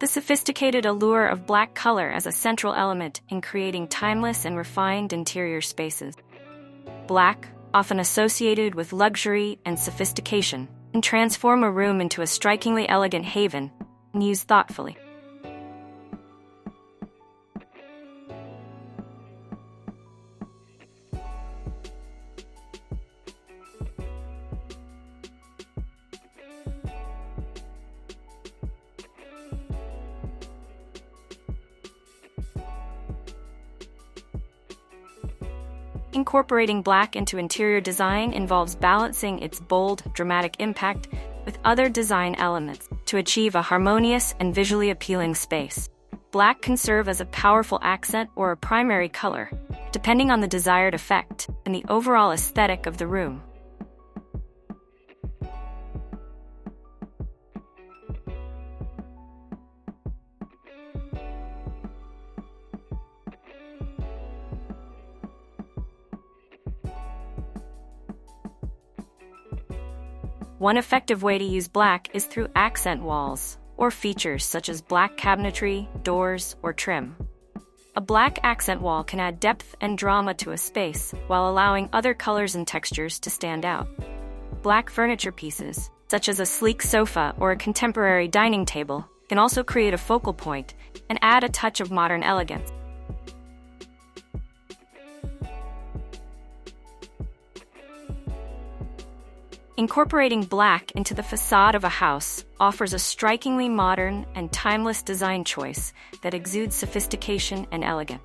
The sophisticated allure of black color as a central element in creating timeless and refined interior spaces. Black, often associated with luxury and sophistication, can transform a room into a strikingly elegant haven when used thoughtfully. Incorporating black into interior design involves balancing its bold, dramatic impact with other design elements to achieve a harmonious and visually appealing space. Black can serve as a powerful accent or a primary color, depending on the desired effect and the overall aesthetic of the room. One effective way to use black is through accent walls, or features such as black cabinetry, doors, or trim. A black accent wall can add depth and drama to a space while allowing other colors and textures to stand out. Black furniture pieces, such as a sleek sofa or a contemporary dining table, can also create a focal point and add a touch of modern elegance. Incorporating black into the facade of a house offers a strikingly modern and timeless design choice that exudes sophistication and elegance.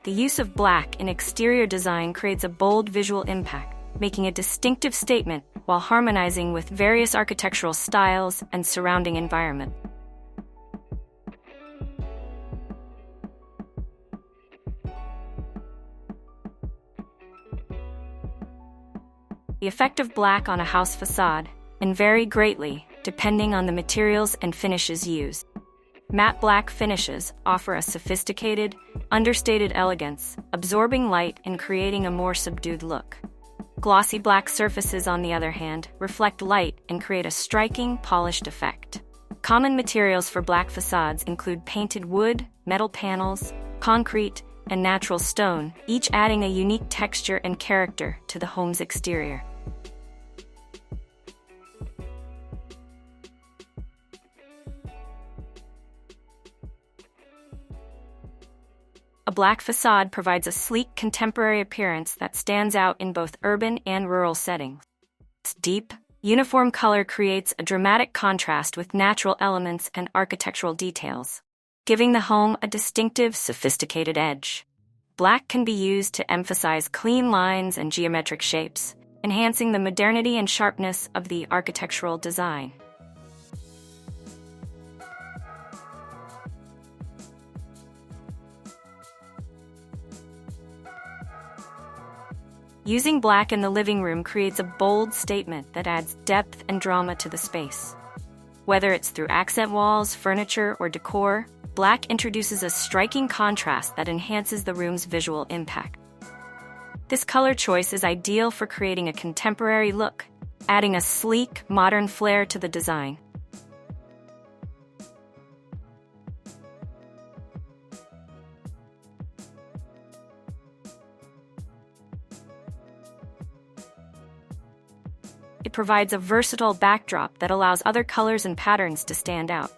The use of black in exterior design creates a bold visual impact, making a distinctive statement while harmonizing with various architectural styles and surrounding environment. The effect of black on a house facade can vary greatly depending on the materials and finishes used. Matte black finishes offer a sophisticated, understated elegance, absorbing light and creating a more subdued look. Glossy black surfaces, on the other hand, reflect light and create a striking, polished effect. Common materials for black facades include painted wood, metal panels, concrete, and natural stone, each adding a unique texture and character to the home's exterior. A black facade provides a sleek, contemporary appearance that stands out in both urban and rural settings. Its deep, uniform color creates a dramatic contrast with natural elements and architectural details, giving the home a distinctive, sophisticated edge. Black can be used to emphasize clean lines and geometric shapes, enhancing the modernity and sharpness of the architectural design. Using black in the living room creates a bold statement that adds depth and drama to the space. Whether it's through accent walls, furniture, or decor, black introduces a striking contrast that enhances the room's visual impact. This color choice is ideal for creating a contemporary look, adding a sleek, modern flair to the design. It provides a versatile backdrop that allows other colors and patterns to stand out.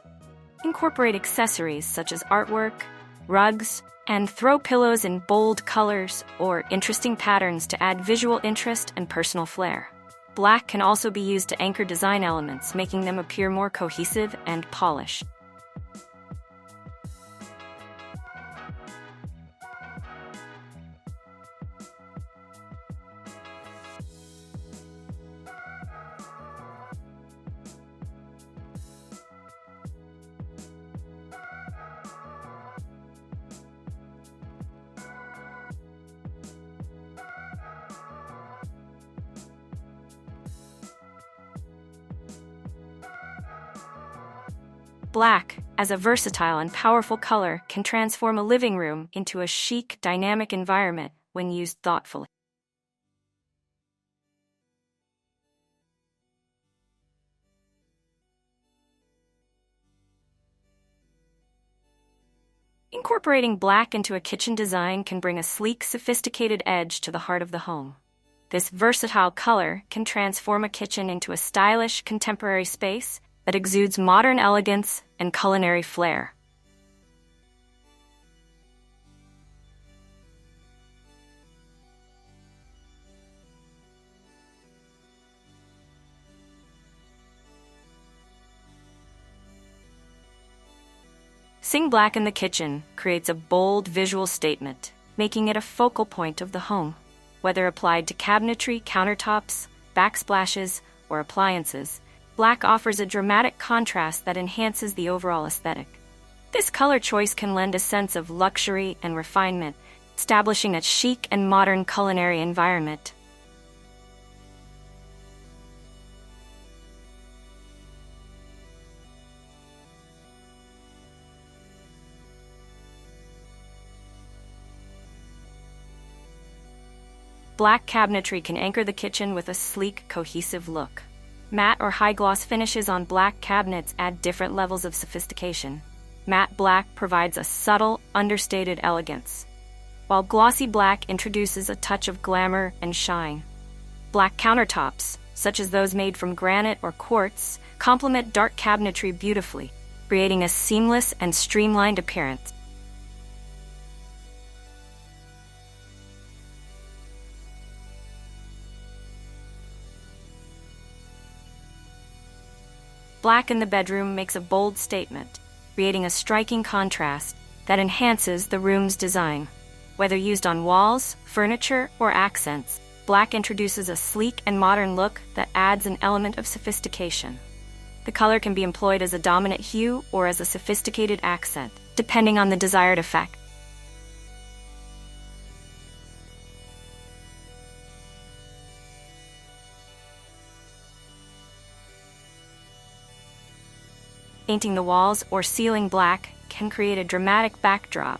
Incorporate accessories such as artwork, rugs, and throw pillows in bold colors or interesting patterns to add visual interest and personal flair. Black can also be used to anchor design elements, making them appear more cohesive and polished. Black, as a versatile and powerful color, can transform a living room into a chic, dynamic environment when used thoughtfully. Incorporating black into a kitchen design can bring a sleek, sophisticated edge to the heart of the home. This versatile color can transform a kitchen into a stylish, contemporary space that exudes modern elegance and culinary flair. Seeing black in the kitchen creates a bold visual statement, making it a focal point of the home. Whether applied to cabinetry, countertops, backsplashes, or appliances, black offers a dramatic contrast that enhances the overall aesthetic. This color choice can lend a sense of luxury and refinement, establishing a chic and modern culinary environment. Black cabinetry can anchor the kitchen with a sleek, cohesive look. Matte or high-gloss finishes on black cabinets add different levels of sophistication. Matte black provides a subtle, understated elegance, while glossy black introduces a touch of glamour and shine. Black countertops, such as those made from granite or quartz, complement dark cabinetry beautifully, creating a seamless and streamlined appearance. Black in the bedroom makes a bold statement, creating a striking contrast that enhances the room's design. Whether used on walls, furniture, or accents, black introduces a sleek and modern look that adds an element of sophistication. The color can be employed as a dominant hue or as a sophisticated accent, depending on the desired effect. Painting the walls or ceiling black can create a dramatic backdrop,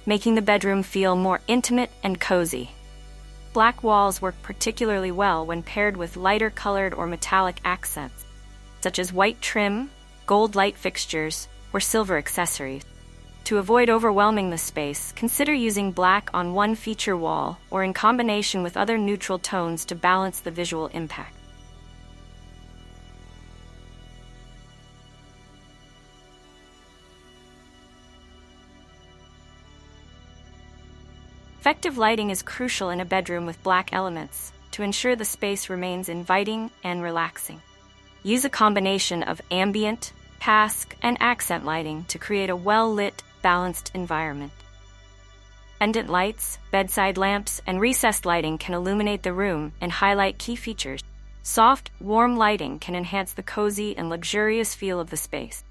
making the bedroom feel more intimate and cozy. Black walls work particularly well when paired with lighter colored or metallic accents, such as white trim, gold light fixtures, or silver accessories. To avoid overwhelming the space, consider using black on one feature wall or in combination with other neutral tones to balance the visual impact. Effective lighting is crucial in a bedroom with black elements to ensure the space remains inviting and relaxing. Use a combination of ambient, task, and accent lighting to create a well-lit, balanced environment. Pendant lights, bedside lamps, and recessed lighting can illuminate the room and highlight key features. Soft, warm lighting can enhance the cozy and luxurious feel of the space.